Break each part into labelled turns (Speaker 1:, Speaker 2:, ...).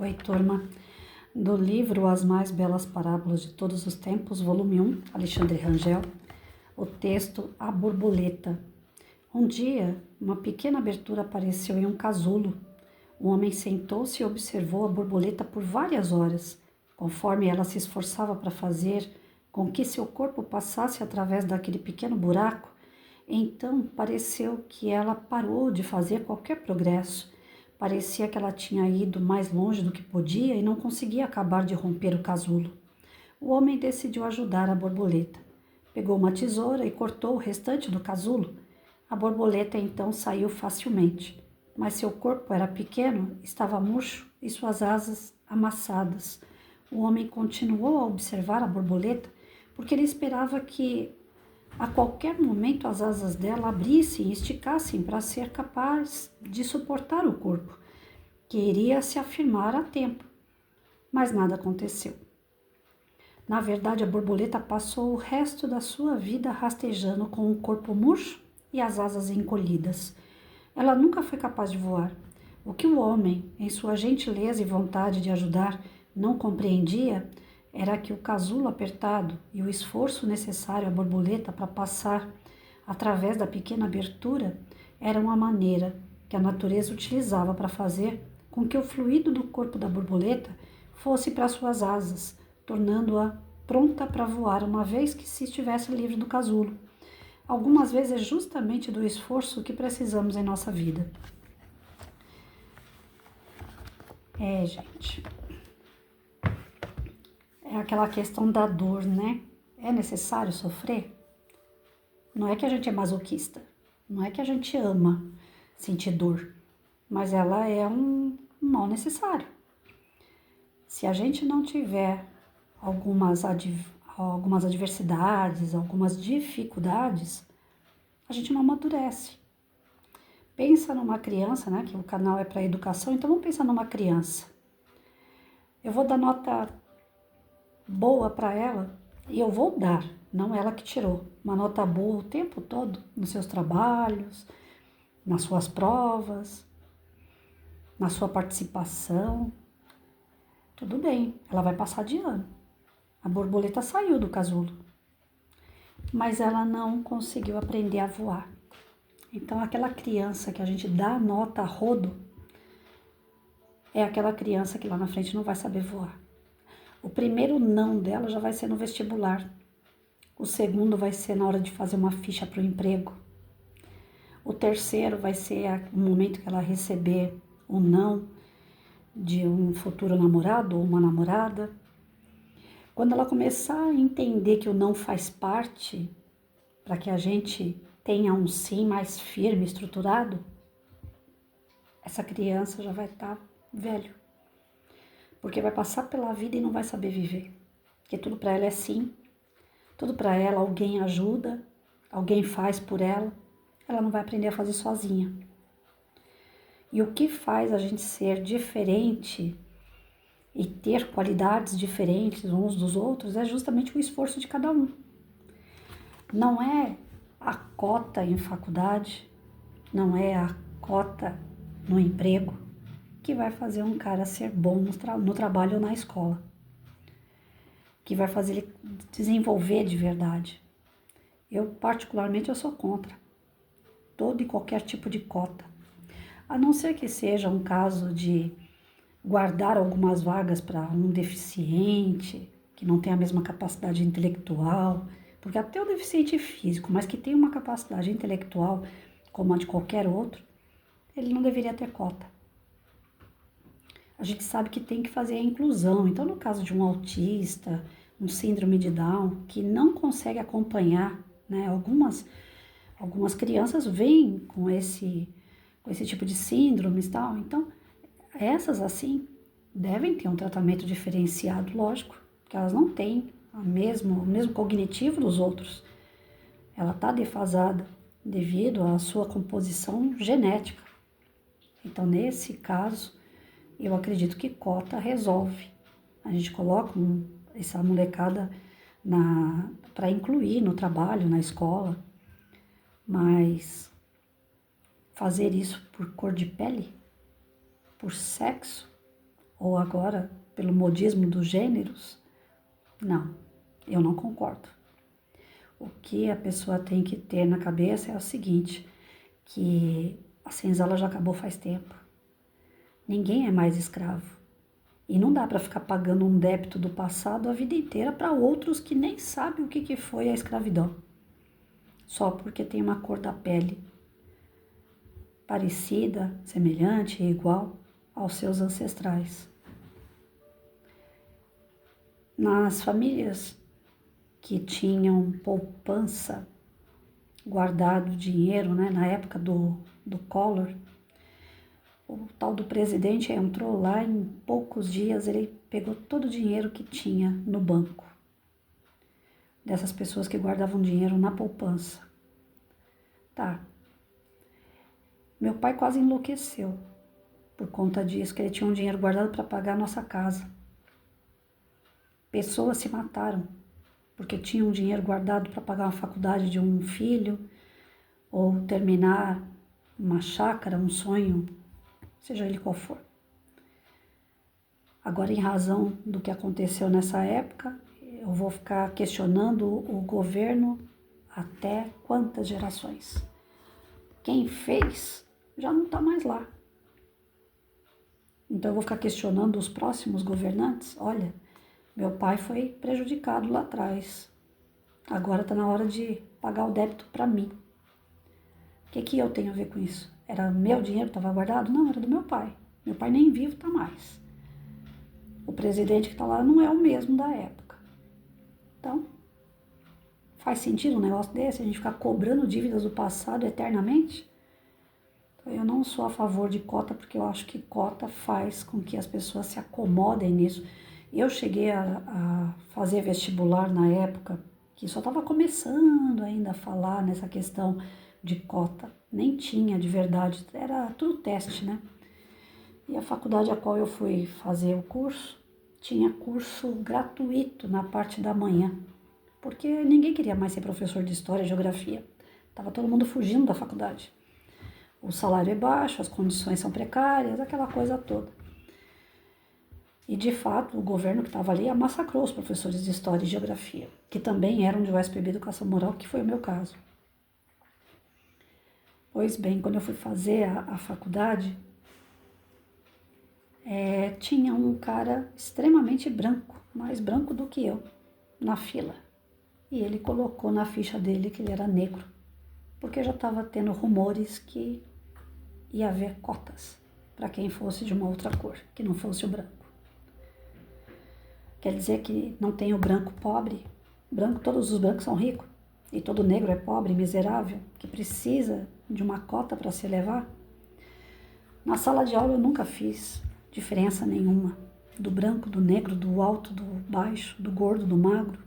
Speaker 1: Oi, turma. Do livro As Mais Belas Parábolas de Todos os Tempos, volume 1, Alexandre Rangel, o texto A Borboleta. Um dia, uma pequena abertura apareceu em um casulo. O homem sentou-se e observou a borboleta por várias horas, conforme ela se esforçava para fazer com que seu corpo passasse através daquele pequeno buraco. Então, pareceu que ela parou de fazer qualquer progresso. Parecia que ela tinha ido mais longe do que podia e não conseguia acabar de romper o casulo. O homem decidiu ajudar a borboleta. Pegou uma tesoura e cortou o restante do casulo. A borboleta então saiu facilmente, mas seu corpo era pequeno, estava murcho e suas asas amassadas. O homem continuou a observar a borboleta porque ele esperava que a qualquer momento as asas dela abrissem e esticassem para ser capaz de suportar o corpo, que iria se afirmar a tempo. Mas nada aconteceu. Na verdade, a borboleta passou o resto da sua vida rastejando com o corpo murcho e as asas encolhidas. Ela nunca foi capaz de voar. O que o homem, em sua gentileza e vontade de ajudar, não compreendia era que o casulo apertado e o esforço necessário à borboleta para passar através da pequena abertura era uma maneira que a natureza utilizava para fazer com que o fluido do corpo da borboleta fosse para suas asas, tornando-a pronta para voar uma vez que se estivesse livre do casulo. Algumas vezes é justamente do esforço que precisamos em nossa vida. Gente, é aquela questão da dor, né? É necessário sofrer? Não é que a gente é masoquista, não é que a gente ama sentir dor, mas ela é um mal necessário. Se a gente não tiver algumas adversidades, algumas dificuldades, a gente não amadurece. Pensa numa criança, né? Que o canal é para educação, então vamos pensar numa criança. Eu vou dar nota boa para ela e eu vou dar, não ela que tirou, uma nota boa o tempo todo nos seus trabalhos, nas suas provas, na sua participação. Tudo bem, ela vai passar de ano. A borboleta saiu do casulo, mas ela não conseguiu aprender a voar. Então, aquela criança que a gente dá nota a rodo é aquela criança que lá na frente não vai saber voar. O primeiro não dela já vai ser no vestibular. O segundo vai ser na hora de fazer uma ficha para o emprego. O terceiro vai ser o momento que ela receber o não de um futuro namorado ou uma namorada. Quando ela começar a entender que o não faz parte, para que a gente tenha um sim mais firme, estruturado, essa criança já vai estar velho. Porque vai passar pela vida e não vai saber viver. Porque tudo para ela é sim, tudo para ela alguém ajuda, alguém faz por ela, ela não vai aprender a fazer sozinha. E o que faz a gente ser diferente e ter qualidades diferentes uns dos outros é justamente o esforço de cada um. Não é a cota em faculdade, não é a cota no emprego que vai fazer um cara ser bom no trabalho ou na escola, que vai fazer ele desenvolver de verdade. Eu, particularmente, eu sou contra todo e qualquer tipo de cota, a não ser que seja um caso de guardar algumas vagas para um deficiente, que não tem a mesma capacidade intelectual, porque até o deficiente físico, mas que tem uma capacidade intelectual como a de qualquer outro, ele não deveria ter cota. A gente sabe que tem que fazer a inclusão. Então, no caso de um autista, um síndrome de Down, que não consegue acompanhar, né? Algumas crianças vêm com esse tipo de síndromes e tal. Então, essas assim devem ter um tratamento diferenciado, lógico, porque elas não têm o mesmo cognitivo dos outros. Ela está defasada devido à sua composição genética. Então, nesse caso, eu acredito que cota resolve. A gente coloca essa molecada para incluir no trabalho, na escola, mas fazer isso por cor de pele, por sexo ou agora pelo modismo dos gêneros, não, eu não concordo. O que a pessoa tem que ter na cabeça é o seguinte, que a senzala já acabou faz tempo. Ninguém é mais escravo. E não dá para ficar pagando um débito do passado a vida inteira para outros que nem sabem o que foi a escravidão. Só porque tem uma cor da pele parecida, semelhante e igual aos seus ancestrais. Nas famílias que tinham poupança, guardado dinheiro, né, na época do Collor, o tal do presidente entrou lá, em poucos dias ele pegou todo o dinheiro que tinha no banco, dessas pessoas que guardavam dinheiro na poupança. Tá. Meu pai quase enlouqueceu por conta disso, que ele tinha um dinheiro guardado para pagar a nossa casa. Pessoas se mataram porque tinham dinheiro guardado para pagar a faculdade de um filho ou terminar uma chácara, um sonho, seja ele qual for. Agora, em razão do que aconteceu nessa época, eu vou ficar questionando o governo até quantas gerações. Quem fez já não está mais lá. Então eu vou ficar questionando os próximos governantes. Olha, meu pai foi prejudicado lá atrás. Agora está na hora de pagar o débito para mim. O que eu tenho a ver com isso? Era meu dinheiro que estava guardado? Não, era do meu pai. Meu pai nem vivo está mais. O presidente que está lá não é o mesmo da época. Então, faz sentido um negócio desse? A gente ficar cobrando dívidas do passado eternamente? Então, eu não sou a favor de cota, porque eu acho que cota faz com que as pessoas se acomodem nisso. Eu cheguei a fazer vestibular na época, que só estava começando ainda a falar nessa questão de cota. Nem tinha de verdade, era tudo teste, né? E a faculdade a qual eu fui fazer o curso, tinha curso gratuito na parte da manhã, porque ninguém queria mais ser professor de História e Geografia. Tava todo mundo fugindo da faculdade. O salário é baixo, as condições são precárias, aquela coisa toda. E, de fato, o governo que estava ali massacrou os professores de História e Geografia, que também eram de USPB Educação Moral, que foi o meu caso. Pois bem, quando eu fui fazer a faculdade, tinha um cara extremamente branco, mais branco do que eu, na fila. E ele colocou na ficha dele que ele era negro, porque já estava tendo rumores que ia haver cotas para quem fosse de uma outra cor, que não fosse o branco. Quer dizer que não tem o branco pobre? Branco, todos os brancos são ricos, e todo negro é pobre, miserável, que precisa de uma cota para se elevar? Na sala de aula eu nunca fiz diferença nenhuma do branco, do negro, do alto, do baixo, do gordo, do magro.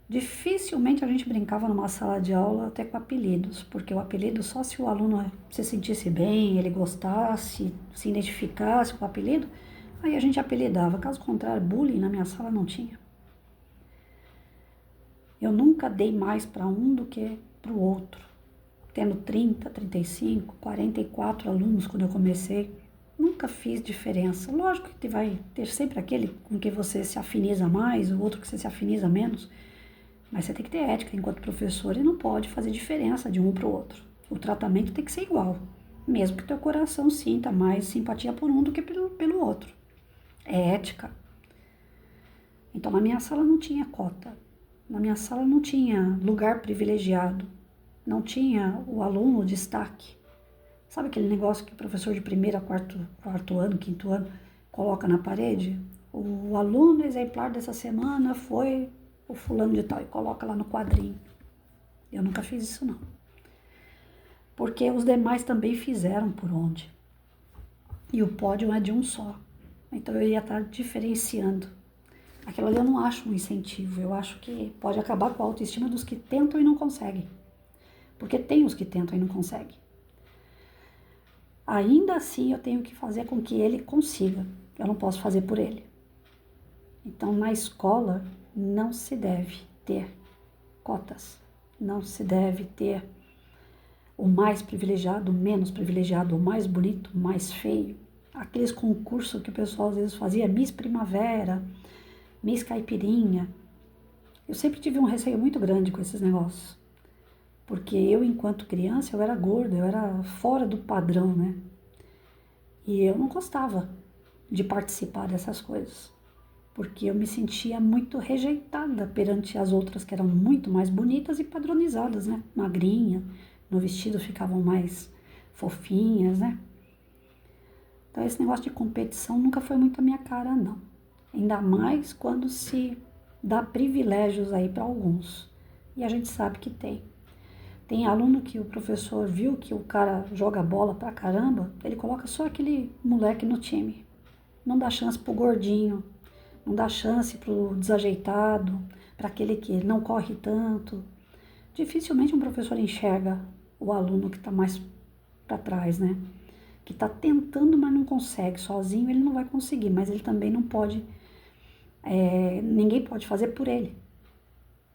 Speaker 1: Dificilmente a gente brincava numa sala de aula até com apelidos, porque o apelido só se o aluno se sentisse bem, ele gostasse, se identificasse com o apelido, aí a gente apelidava. Caso contrário, bullying na minha sala não tinha. Eu nunca dei mais para um do que para o outro. Tendo 30, 35, 44 alunos quando eu comecei, nunca fiz diferença. Lógico que vai ter sempre aquele com que você se afiniza mais, o outro que você se afiniza menos, mas você tem que ter ética enquanto professor e não pode fazer diferença de um para o outro. O tratamento tem que ser igual, mesmo que teu coração sinta mais simpatia por um do que pelo outro. É ética. Então, na minha sala não tinha cota. Na minha sala não tinha lugar privilegiado. Não tinha o aluno destaque. Sabe aquele negócio que o professor de primeiro a quarto ano, quinto ano, coloca na parede? O aluno exemplar dessa semana foi o fulano de tal e coloca lá no quadrinho. Eu nunca fiz isso não. Porque os demais também fizeram por onde. E o pódio é de um só. Então eu ia estar diferenciando. Aquilo ali eu não acho um incentivo. Eu acho que pode acabar com a autoestima dos que tentam e não conseguem. Porque tem os que tentam e não conseguem. Ainda assim eu tenho que fazer com que ele consiga. Eu não posso fazer por ele. Então na escola não se deve ter cotas. Não se deve ter o mais privilegiado, o menos privilegiado, o mais bonito, o mais feio. aqueles concursos que o pessoal às vezes fazia, Miss Primavera, Miss Caipirinha. Eu sempre tive um receio muito grande com esses negócios. Porque eu, enquanto criança, eu era gorda, eu era fora do padrão, né? E eu não gostava de participar dessas coisas. Porque eu me sentia muito rejeitada perante as outras que eram muito mais bonitas e padronizadas, né? Magrinha, no vestido ficavam mais fofinhas, né? Então esse negócio de competição nunca foi muito a minha cara, não. Ainda mais quando se dá privilégios aí para alguns. E a gente sabe que tem. Tem aluno que o professor viu que o cara joga bola pra caramba, ele coloca só aquele moleque no time. Não dá chance pro gordinho, não dá chance pro desajeitado, para aquele que não corre tanto. Dificilmente um professor enxerga o aluno que está mais para trás, né? Que está tentando, mas não consegue. Sozinho ele não vai conseguir, mas ele também não pode, ninguém pode fazer por ele.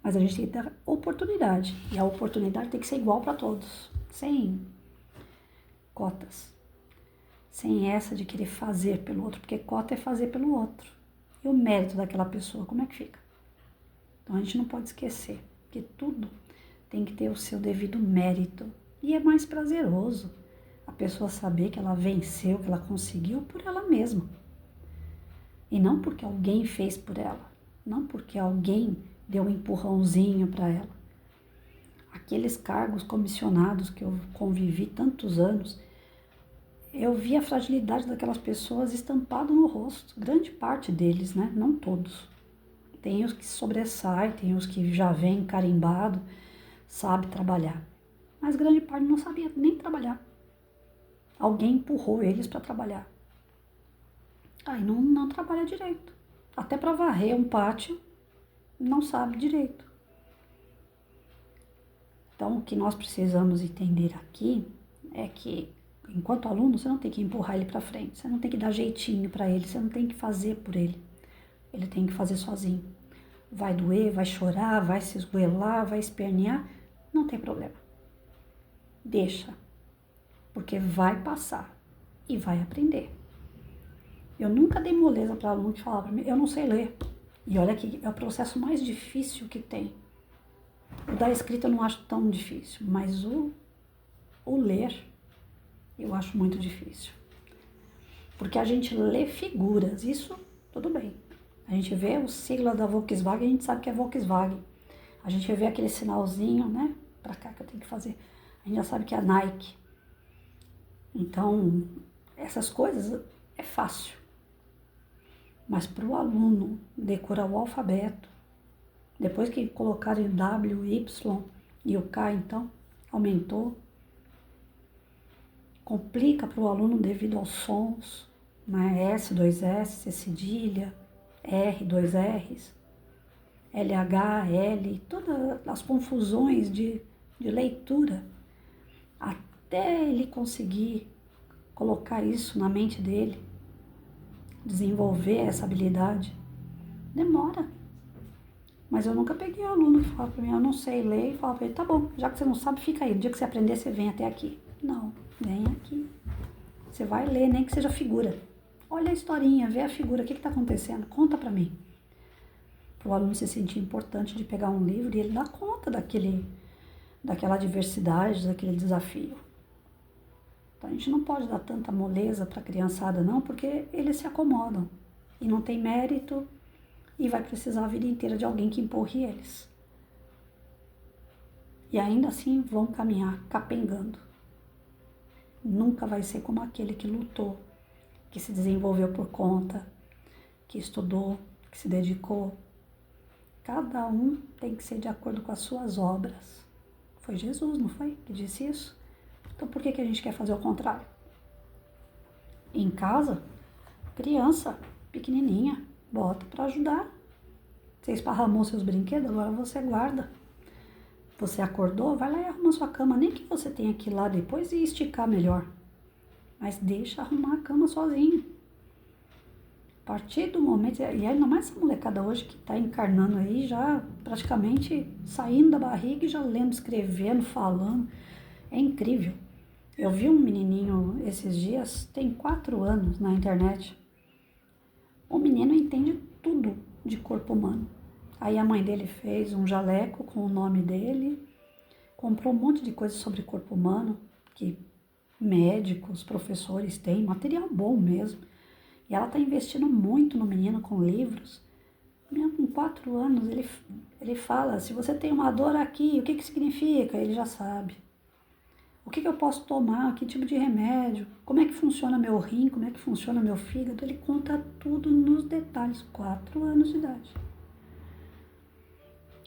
Speaker 1: Mas a gente tem que dar oportunidade. E a oportunidade tem que ser igual para todos, sem cotas. Sem essa de querer fazer pelo outro, porque cota é fazer pelo outro. E o mérito daquela pessoa, como é que fica? Então a gente não pode esquecer que tudo tem que ter o seu devido mérito. E é mais prazeroso a pessoa saber que ela venceu, que ela conseguiu por ela mesma. E não porque alguém fez por ela. Não porque alguém deu um empurrãozinho para ela. Aqueles cargos comissionados que eu convivi tantos anos, eu vi a fragilidade daquelas pessoas estampado no rosto. Grande parte deles, né? Não todos. Tem os que sobressaem, tem os que já vêm carimbado, sabe trabalhar. Mas grande parte não sabia nem trabalhar. Alguém empurrou eles para trabalhar. Aí não trabalha direito. Até para varrer um pátio, não sabe direito. Então, o que nós precisamos entender aqui é que, enquanto aluno, você não tem que empurrar ele para frente, você não tem que dar jeitinho para ele, você não tem que fazer por ele. Ele tem que fazer sozinho. Vai doer, vai chorar, vai se esgoelar, vai espernear, não tem problema. Deixa, porque vai passar e vai aprender. Eu nunca dei moleza para aluno que falava para mim, eu não sei ler. E olha que é o processo mais difícil que tem. O da escrita eu não acho tão difícil, mas o ler eu acho muito difícil. Porque a gente lê figuras, isso tudo bem. A gente vê o sigla da Volkswagen, a gente sabe que é Volkswagen. A gente vê aquele sinalzinho, né? Pra cá que eu tenho que fazer. A gente já sabe que é a Nike. Então, essas coisas é fácil. Mas para o aluno decorar o alfabeto, depois que colocarem W, Y e o K, então, aumentou, complica para o aluno devido aos sons, né? S, 2S, C cedilha, R, 2Rs, LH, L, todas as confusões de leitura, até ele conseguir colocar isso na mente dele, desenvolver essa habilidade, demora. Mas eu nunca peguei aluno que fala para mim, eu não sei ler, e fala para ele, tá bom, já que você não sabe, fica aí, no dia que você aprender, você vem até aqui. Não, vem aqui. Você vai ler, nem que seja figura. Olha a historinha, vê a figura, o que está acontecendo, conta para mim. Para o aluno se sentir importante de pegar um livro e ele dar conta daquela adversidade, daquele desafio. Então a gente não pode dar tanta moleza para a criançada não, porque eles se acomodam e não tem mérito e vai precisar a vida inteira de alguém que empurre eles. E ainda assim vão caminhar capengando. Nunca vai ser como aquele que lutou, que se desenvolveu por conta, que estudou, que se dedicou. Cada um tem que ser de acordo com as suas obras. Foi Jesus, não foi? Que disse isso? Então por que a gente quer fazer o contrário? Em casa, criança pequenininha, bota para ajudar. Você esparramou seus brinquedos, agora você guarda. Você acordou, vai lá e arruma sua cama. Nem que você tenha que ir lá depois e esticar melhor. Mas deixa arrumar a cama sozinho. A partir do momento, e ainda mais essa molecada hoje que está encarnando aí, já praticamente saindo da barriga e já lendo, escrevendo, falando. É incrível. Eu vi um menininho esses dias, tem 4 anos na internet. O menino entende tudo de corpo humano. Aí a mãe dele fez um jaleco com o nome dele, comprou um monte de coisa sobre corpo humano, que médicos, professores têm, material bom mesmo. E ela está investindo muito no menino com livros. O menino com 4 anos, ele fala, se você tem uma dor aqui, o que significa? Ele já sabe. O que eu posso tomar? Que tipo de remédio? Como é que funciona meu rim? Como é que funciona meu fígado? Ele conta tudo nos detalhes. 4 anos de idade.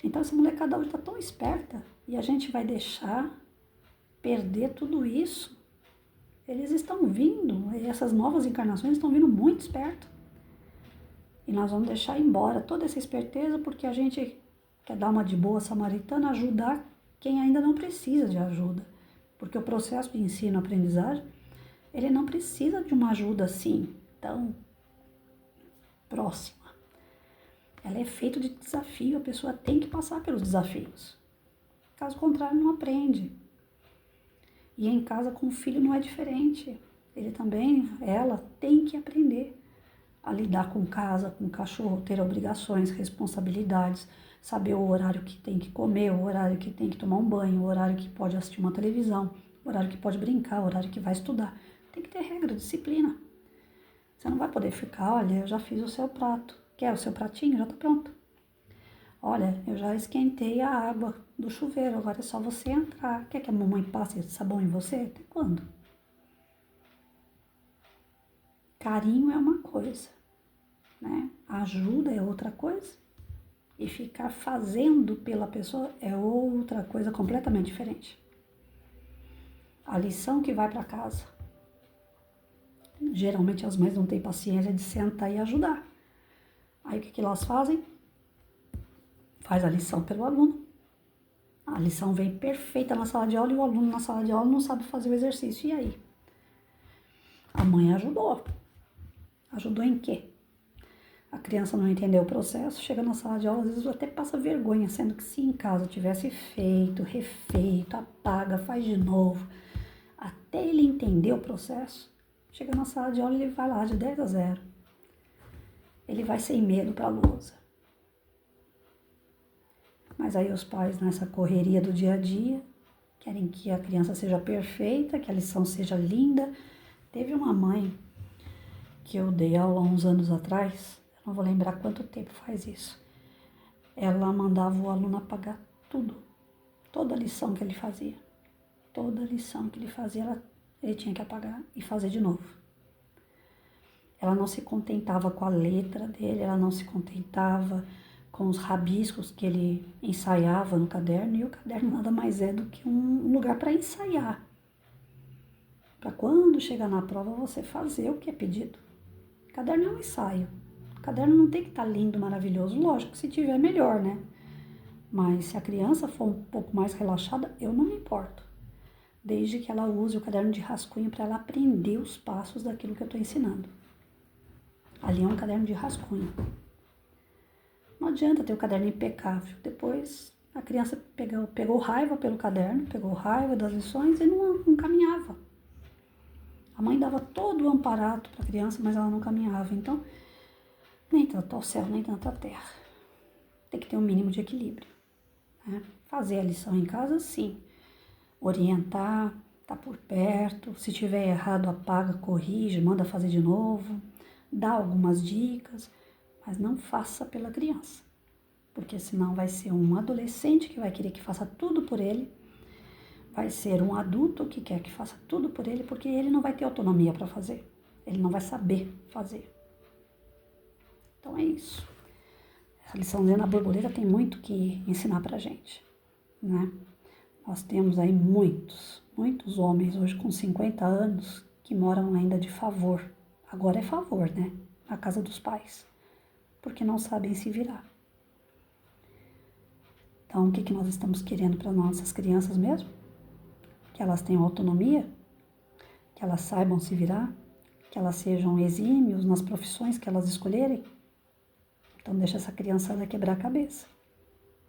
Speaker 1: Então essa molecada hoje está tão esperta e a gente vai deixar perder tudo isso. Eles estão vindo, essas novas encarnações estão vindo muito esperto. E nós vamos deixar embora toda essa esperteza porque a gente quer dar uma de boa samaritana, ajudar quem ainda não precisa de ajuda. Porque o processo de ensino-aprendizagem, ele não precisa de uma ajuda assim, tão próxima. Ela é feita de desafio, a pessoa tem que passar pelos desafios. Caso contrário, não aprende. E em casa com o filho não é diferente. Ele também, ela tem que aprender a lidar com casa, com cachorro, ter obrigações, responsabilidades, saber o horário que tem que comer, o horário que tem que tomar um banho, o horário que pode assistir uma televisão, o horário que pode brincar, o horário que vai estudar. Tem que ter regra, disciplina. Você não vai poder ficar, olha, eu já fiz o seu prato. Quer o seu pratinho? Já está pronto. Olha, eu já esquentei a água do chuveiro, agora é só você entrar. Quer que a mamãe passe sabão em você? Até quando? Carinho é uma coisa, né? Ajuda é outra coisa. E ficar fazendo pela pessoa é outra coisa completamente diferente. A lição que vai para casa. Geralmente as mães não têm paciência de sentar e ajudar. Aí o que elas fazem? Faz a lição pelo aluno. A lição vem perfeita na sala de aula e o aluno na sala de aula não sabe fazer o exercício. E aí? A mãe ajudou. Ajudou em quê? A criança não entendeu o processo, chega na sala de aula, às vezes até passa vergonha, sendo que se em casa tivesse feito, refeito, apaga, faz de novo, até ele entender o processo, chega na sala de aula e ele vai lá de 10 a 0. Ele vai sem medo para a lousa. Mas aí os pais, nessa correria do dia a dia, querem que a criança seja perfeita, que a lição seja linda. Teve uma mãe que eu dei aula há uns anos atrás, eu não vou lembrar quanto tempo faz isso. Ela mandava o aluno apagar tudo, toda a lição que ele fazia. Toda a lição que ele fazia, ele tinha que apagar e fazer de novo. Ela não se contentava com a letra dele, ela não se contentava com os rabiscos que ele ensaiava no caderno, e o caderno nada mais é do que um lugar para ensaiar. Para quando chegar na prova você fazer o que é pedido. O caderno é um ensaio. O caderno não tem que estar lindo, maravilhoso. Lógico, se tiver, melhor, né? Mas se a criança for um pouco mais relaxada, eu não me importo. Desde que ela use o caderno de rascunho para ela aprender os passos daquilo que eu estou ensinando. Ali é um caderno de rascunho. Não adianta ter o caderno impecável. Depois a criança pegou raiva pelo caderno, pegou raiva das lições e não caminhava. A mãe dava todo o amparato para a criança, mas ela não caminhava. Então, nem tanto ao céu, nem tanto à terra. Tem que ter um mínimo de equilíbrio. Né? Fazer a lição em casa, sim. Orientar, tá por perto. Se tiver errado, apaga, corrige, manda fazer de novo. Dá algumas dicas, mas não faça pela criança. Porque senão vai ser um adolescente que vai querer que faça tudo por ele. Vai ser um adulto que quer que faça tudo por ele, porque ele não vai ter autonomia para fazer. Ele não vai saber fazer. Então é isso. Essa liçãozinha da borboleta tem muito que ensinar pra gente, né? Nós temos aí muitos homens hoje com 50 anos que moram ainda de favor. Agora é favor, né? Na casa dos pais. Porque não sabem se virar. Então, o que nós estamos querendo para nossas crianças mesmo? Que elas tenham autonomia, que elas saibam se virar, que elas sejam exímios nas profissões que elas escolherem. Então deixa essa criançada quebrar a cabeça.